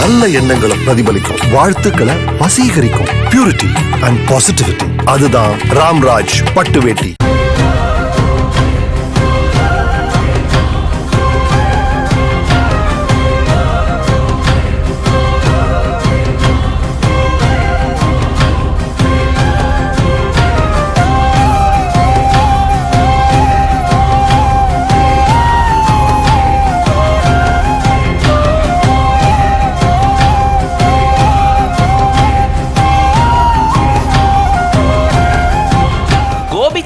நல்ல எண்ணங்களை பிரதிபலிக்கும், வாழ்த்துக்களை வசீகரிக்கும். பியூரிட்டி அண்ட் பாசிட்டிவிட்டி, அதுதான் ராம்ராஜ் பட்டு வேட்டி.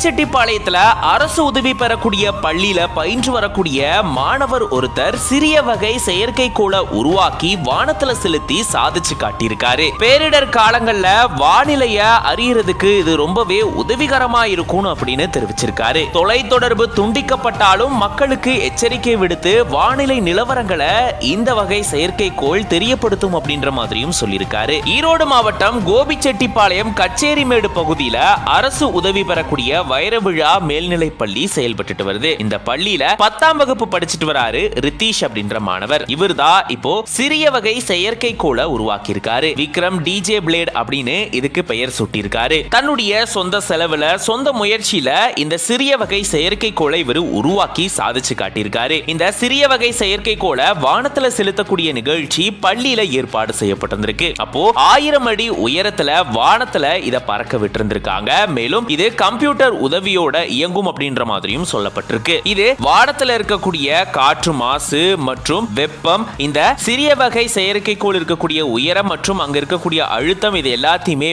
செட்டிப்பாளையத்துல அரசு உதவி பெறக்கூடிய பள்ளியில பயின்று வரக்கூடிய மாணவர் ஒருத்தர் சிறிய வகை செயற்கைக்கோளை உருவாக்கி வானத்துல செலுத்தி சாதிச்சு காட்டியிருக்காரு. பேரிடர் காலங்கள்ல வானிலைய அறியறதுக்கு இது ரொம்பவே உதவிகரமா இருக்கும் அப்படின்னு தெரிவிச்சிருக்காரு. தொலைத்தொடர்பு துண்டிக்கப்பட்டாலும் மக்களுக்கு எச்சரிக்கை விடுத்து வானிலை நிலவரங்களை இந்த வகை செயற்கைக்கோள் தெரியப்படுத்தும் அப்படின்ற மாதிரியும் சொல்லியிருக்காரு. ஈரோடு மாவட்டம் கோபிச்செட்டிப்பாளையம் கச்சேரிமேடு பகுதியில அரசு உதவி பெறக்கூடிய வைரவிழா மேல்நிலை பள்ளி செயல்பட்டு வருது. இந்த பள்ளியில 10ஆம் வகுப்பு படிச்சுட்டு வராரு ரித்தீஷ் அப்படின்ற மாணவர். இவர் தான் இப்போ சிறிய வகை செயற்கைக்கோளை உருவாக்கி இருக்காரு. விக்ரம் டிஜே பிளேட் அப்படின்னு இதுக்கு பெயர் சூட்டியிருக்காரு. தன்னுடைய சொந்த செலவுல சொந்த முயற்சியில இந்த சிறிய வகை செயற்கைக்கோளை இவர் உருவாக்கி சாதிச்சு காட்டியிருக்காரு. இந்த சிறிய வகை செயற்கைக்கோளை வானத்துல செலுத்தக்கூடிய நிகழ்ச்சி பள்ளியில ஏற்பாடு செய்யப்பட்டிருந்திருக்கு. அப்போ 1000 அடி உயரத்துல வானத்துல இத பறக்க விட்டிருந்திருக்காங்க. மேலும் இது கம்ப்யூட்டர் உதவியோட இயங்கும் அப்படின்ற மாதிரியும் சொல்லப்பட்டிருக்கு. இது வானத்துல இருக்கக்கூடிய காற்று மாசு மற்றும் வெப்பம், இந்த சிறிய வகை செயற்கைக்கோள் இருக்கக்கூடிய உயரம் மற்றும் அங்க இருக்கக்கூடிய அழுத்தம், இது எல்லாத்தையுமே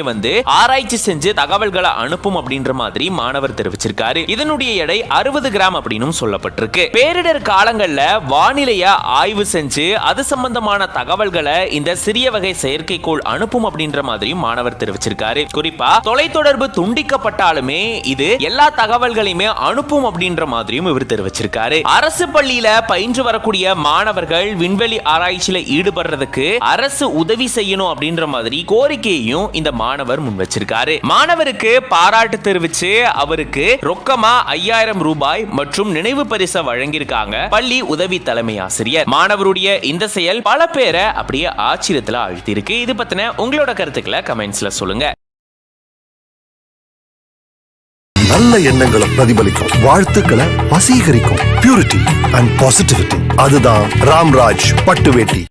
ஆராய்ச்சி செஞ்சு தகவல்களை அனுப்பும் அப்படின்ற மாதிரி மாணவர் தெரிவிச்சிருக்காரு. இதனுடைய எடை 60 கிராம் அப்படின்னு சொல்லப்பட்டிருக்கு. பேரிடர் காலங்கள்ல வானிலைய ஆய்வு செஞ்சு அது சம்பந்தமான தகவல்களை இந்த சிறிய வகை செயற்கைக்கோள் அனுப்பும் அப்படின்ற மாதிரி மாணவர் தெரிவிச்சிருக்காரு. குறிப்பா தொலைத்தொடர்பு துண்டிக்கப்பட்டாலுமே இது எல்லா தகவல்களையுமே அனுப்பும் அப்படின்ற மாதிரியும் இவர் தெரிவிச்சிருக்காரு. அரசு பள்ளியில பயின்று வரக்கூடிய மாணவர்கள் விண்வெளி ஆராய்ச்சியில ஈடுபடுறதுக்கு அரசு உதவி செய்யணும் அப்படின்ற மாதிரி கோரிக்கையையும் இந்த மாணவர் முன் வச்சிருக்காரு. மாணவருக்கு பாராட்டு தெரிவிச்சு அவருக்கு ரொக்கமா 5000 ரூபாய் மற்றும் நினைவு பரிசை வழங்கியிருக்காங்க பள்ளி உதவி தலைமை ஆசிரியர். மாணவருடைய இந்த செயல் பல பேரை அப்படியே ஆச்சரியத்துல ஆழ்த்திருக்கு. இது பத்தின உங்களோட கருத்துக்களை கமெண்ட்ஸ்ல சொல்லுங்க. நல்ல எண்ணங்களை பிரதிபலிக்கும், வாழ்த்துக்களை வசீகரிக்கும். பியூரிட்டி அண்ட் பாசிட்டிவிட்டி, அதுதான் ராம்ராஜ் பட்டு வேட்டி.